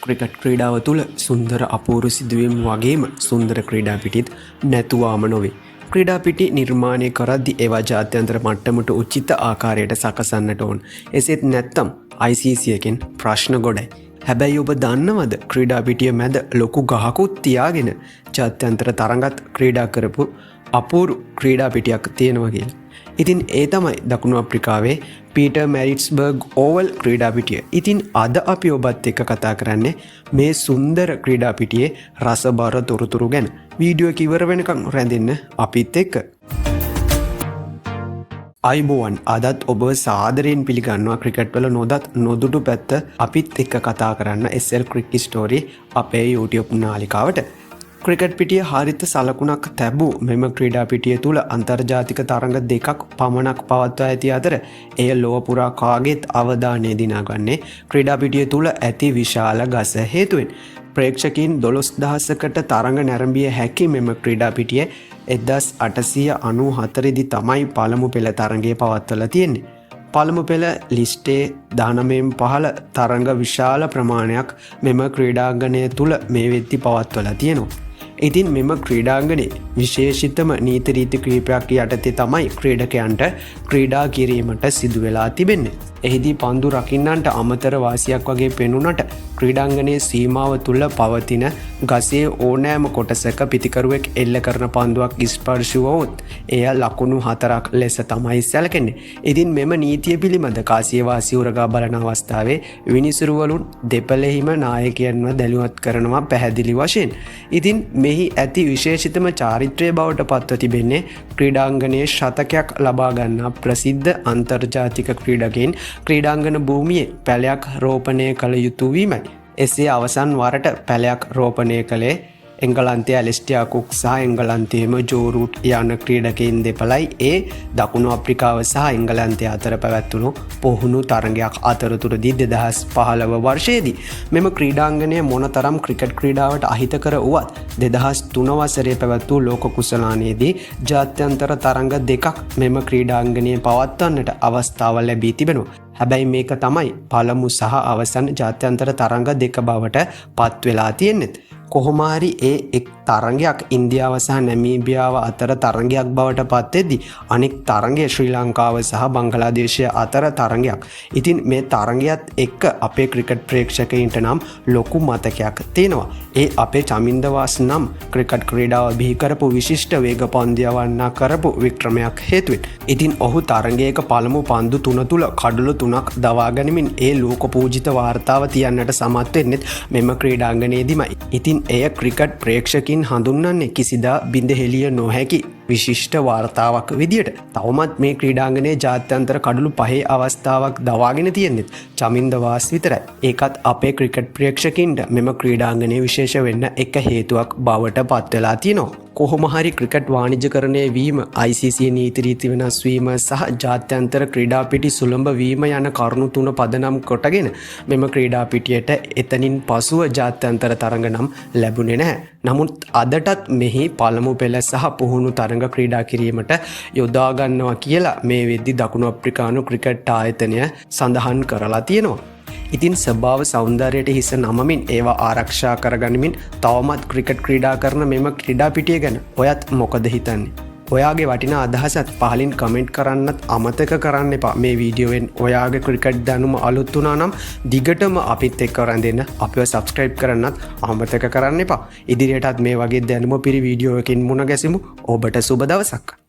Cricket ක්‍රීඩාව තුළ සුන්දර අපූරු සිදුවීම් වගේම සුන්දර ක්‍රීඩා පිටිත් නැතුවාම නොවේ. ක්‍රීඩා පිටි නිර්මාණය කරද්දි ඒවා ජාත්‍යන්තර මට්ටමට උචිත ආකාරයට සකසන්නට ඕන. එසේත් නැත්තම් ICC එකෙන් ප්‍රශ්න ගොඩයි. හැබැයි ඔබ දන්නවද ක්‍රීඩා පිටිය මැද ලොකු ගහකුත් තියාගෙන ජාත්‍යන්තර තරඟත් ක්‍රීඩා කරපු අපූරු ක්‍රීඩා පිටියක් තියෙනවා කියලා. ඉතින් ඒ තමයි දකුණු අප්‍රිකාවේ පීටර් මැරිට්ස්බර්ග් ඕවල් ක්‍රීඩා පිටිය. ඉතින් අද අපි ඔබත් එක්ක කතා කරන්නේ මේ සුන්දර ක්‍රීඩා පිටියේ රසබර තොරතුරු ගැන. වීඩියෝ එක ඉවර වෙනකන් රැඳෙන්න අපිත් එක්ක. අයිබෝවන්, අදත් ඔබ සාදරයෙන් පිළිගන්නවා ක්‍රිකට් වල නොදත් නොදුටු පැත්ත අපිත් එක්ක කතා කරන්න SL ක්‍රිකට් ස්ටෝරි අපේ YouTube නාලිකාවට. ක්‍රිකට් පිටිය හරිත සලකුණක් තැබූ මෙම ක්‍රීඩා පිටිය තුළ අන්තර්ජාතික තරඟ දෙකක් පමණක් පවත්වා ඇති අතර එය ලොව පුරා කාගෙත් අවධානය දිනාගන්නේ ක්‍රීඩා පිටිය තුළ ඇති විශාල ගස හේතුවෙන්. ප්‍රේක්ෂකයින් 12000කට තරඟ නැරඹිය හැකි මෙම ක්‍රීඩා පිටිය 1894 දී තමයි පළමු පෙළ තරඟය පවත්වලා තියෙන්නේ. පළමු පෙළ ලිස්ටේ 19න් පහළ තරඟ විශාල ප්‍රමාණයක් මෙම ක්‍රීඩාංගණය තුළ මේ වෙද්දි පවත්වලා තියෙනවා. ඉතින් මෙම ක්‍රීඩාංගණේ විශේෂිතම නීති රීති කිහිපයක් යටතේ තමයි ක්‍රීඩකයන්ට ක්‍රීඩා කිරීමට සිදු වෙලා තිබෙන්නේ. එහිදී පන්දු රකින්නන්ට අමතර වාසියක් වගේ පෙනුනට ක්‍රීඩාංගණයේ සීමාව තුළ පවතින ගසේ ඕනෑම කොටසක පිතිකරුවෙක් එල්ල කරන පන්දුවක් ස්පර්ශ වුවොත් එය ලකුණු 4ක් ලෙස තමයි සැලකෙන්නේ. ඉතින් මෙම නීතිය පිළිබඳ කාසියවාසී උරගා බලන අවස්ථාවේ විනිසුරුවලුන් දෙපළෙහිම නායකයන්ව දැනුවත් කරනවා පැහැදිලි වශයෙන්. ඉතින් මෙහි ඇති විශේෂිතම චාරිත්‍රය බවට පත්ව තිබෙන්නේ ක්‍රීඩාංගණයේ ශතකයක් ලබා ගන්නා ප්‍රසිද්ධ අන්තර්ජාතික ක්‍රීඩකයින් ක්‍රීඩාංගන භූමියේ පැලයක් රෝපණය කළ යුතු වීමයි. එසේ අවසන් වරට පැලයක් රෝපණය කළේ එංගලන්තයේ ඇලිස්ටියා කුක් සහ එංගලන්තයේම ජෝ රූට් යන ක්‍රීඩකයින් දෙපළයි. ඒ දකුණු අප්‍රිකාව සහ එංගලන්තය අතර පැවැත්වුණු පුහුණු තරඟයක් අතරතුරදී 2015 වර්ෂයේදී මෙම ක්‍රීඩාංගණය මොනතරම් ක්‍රිකට් ක්‍රීඩාවට අහිතකර වුවත් 2003 වසරේ පැවැත් වූ ලෝක කුසලානයේදී ජාත්‍යන්තර තරඟ දෙකක් මෙම ක්‍රීඩාංගණයේ පවත්වන්නට අවස්ථාව ලැබී තිබෙනවා. හැබැයි මේක තමයි පළමු සහ අවසන් ජාත්‍යන්තර තරඟ දෙක බවට පත් වෙලා තියෙන්නේ. කොහොම හරි ඒ එක් තරඟයක් ඉන්දියාව සහ නැමීබියාව අතර තරඟයක් බවට පත් වෙද්දී අනෙක් තරඟය ශ්‍රී ලංකාව සහ බංගලාදේශය අතර තරඟයක්. ඉතින් මේ තරඟයත් එක්ක අපේ ක්‍රිකට් ප්‍රේක්ෂකයින්ට නම් ලොකු මතකයක් තියෙනවා. ඒ අපේ චමින්ද වාස් නම් ක්‍රිකට් ක්‍රීඩාව බිහි කරපු විශිෂ්ට වේග පන්දියවන්නා කරපු වික්‍රමයක් හේතුවෙන්. ඉතින් ඔහු තරඟයක පළමු පන්දු 3 තුල කඩලු 3ක් දවා ගනිමින් ඒ ලෝක පූජිත වාර්තාව තියන්නට සමත් වෙන්නේ මෙම ක්‍රීඩාංගණයේදීමයි. ඉතින් එය ක්‍රිකට් ප්‍රේක්ෂකින් හඳුන්වන්නේ කිසිදා බිඳහෙළිය නොහැකි විශිෂ්ට වාර්තාවක් විදියට. තවමත් මේ ක්‍රීඩාංගණයේ ජාත්‍යන්තර කඩලු 5 අවස්ථාවක් දවාගෙන තියෙන්නේ චමින්ද වාස් විතරයි. ඒකත් අපේ ක්‍රිකට් ප්‍රේක්ෂකින්ට මෙම ක්‍රීඩාංගණයේ විශේෂ වෙන්න එක හේතුවක් බවට පත් වෙලා තියෙනවා. කොහොම හරි ක්‍රිකට් වාණිජකරණය වීම, ICC නීති රීති වෙනස් වීම සහ ජාත්‍යන්තර ක්‍රීඩා පිටි සුලභ වීම යන කරුණු 3 පදනම් කොටගෙන මෙම ක්‍රීඩා පිටියට එතනින් පසුව ජාත්‍යන්තර තරඟ නම් ලැබුණේ නැහැ. නමුත් අදටත් මෙහි පළමු පෙළ සහ පුහුණු තරඟ ක්‍රීඩා කිරීමට යොදා ගන්නවා කියලා මේ වෙද්දි දකුණු අප්‍රිකානු ක්‍රිකට් ආයතනය සඳහන් කරලා තියෙනවා. ඉතින් ස්වභාව සෞන්දර්යයට හිස නමමින් ඒවා ආරක්ෂා කරගනිමින් තවමත් ක්‍රිකට් ක්‍රීඩා කරන මෙම ක්‍රීඩා පිටිය ගැන ඔයත් මොකද හිතන්නේ? ඔයාගේ වටිනා අදහසත් පහලින් කමෙන්ට් කරන්නත් අමතක කරන්න එපා. මේ වීඩියෝවෙන් ඔයාගේ ක්‍රිකට් දැනුම අලුත් වුණා නම් දිගටම අපිත් එක්ක රැඳෙන්න අපිව සබ්ස්ක්‍රයිබ් කරන්නත් අමතක කරන්න එපා. ඉදිරියටත් මේ වගේ දැනුම පිරි වීඩියෝ එකකින් මුණ ගැසෙමු. ඔබට සුබ දවසක්.